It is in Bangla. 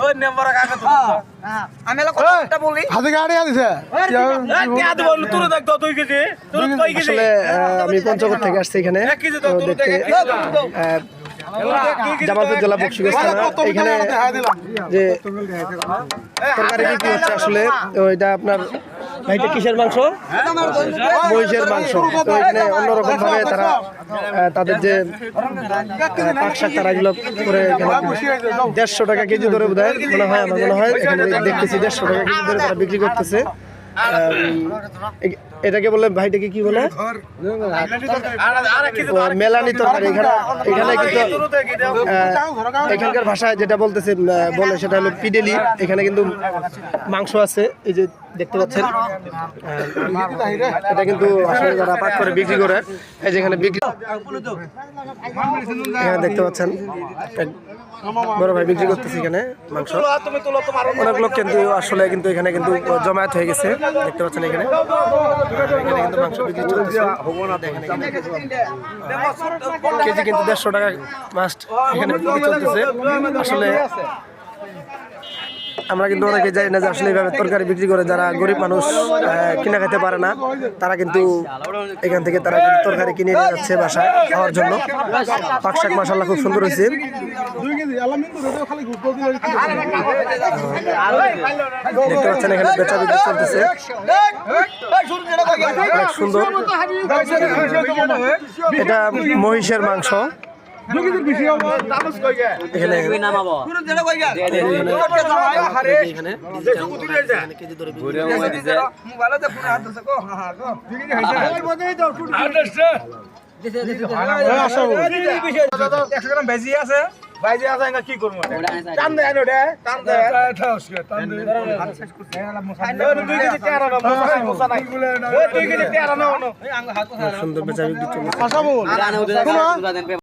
ওই নাম্বার কাকা তুলে আমি কথা বলি হাতে গাড়ি আদিছে তুলে দেখ 2 কেজি তুলে কই কেজি আসলে আমি পঞ্চগড় থেকে আসছি এখানে 1 কেজি তো তুলে দেখতে জামালপুর জেলা বক্সিগঞ্জ থানা এখানে যে তরকারি বিক্রি হচ্ছে আসলে তো এটা আপনার ভাইটা কিসের মাংস মহিষের মাংস তো এখানে অন্যরকম ভাবে তারা তাদের যে পাক শাক তারা এগুলো করে এখানে 150 টাকা কেজি ধরে বোধ হয় মনে হয় আমার মনে হয় এখানে দেখতেছি 150 টাকা কেজি ধরে তারা বিক্রি করতেছে এটাকে বলে ভাইটাকে কি বলে মেলানি তরকারি এখানে কিন্তু এখানকার ভাষায় যেটা বলতেছে বলে সেটা হলো পিডেলি এখানে কিন্তু মাংস আছে এই যে দেখতে পাচ্ছেন এটা কিন্তু আসলে যারা পাক করে বিক্রি করে এই যেখানে বিক্রি এখানে দেখতে পাচ্ছেন বড় ভাই বিক্রি করতেছে এখানে মাংস অনেক লোক কিন্তু আসলে কিন্তু এখানে কিন্তু জমায়েত হয়ে গেছে দেখতে পাচ্ছেন এখানে কিন্তু মাংস বিক্রি চলতেছে কেজি কিন্তু 150 টাকা মাস্ট এখানে বিক্রি চলতেছে আসলে আমরা কিন্তু অনেকে জানি না যে আসলে এইভাবে তরকারি বিক্রি করে যারা গরিব মানুষ কিনা খেতে পারে না তারা কিন্তু এখান থেকে তারা কিন্তু তরকারি কিনে নিয়ে যাচ্ছে বাসায় খাওয়ার জন্য পাক শাক মাশাআল্লাহ খুব সুন্দর হয়েছে দেখতে পাচ্ছেন এখানে বেচা বিক্রি চলতেছে অনেক সুন্দর এটা মহিষের মাংস এখানে কি করবো টান দেয় টান দেয় সুন্দর বেচা বিক্রি চলছে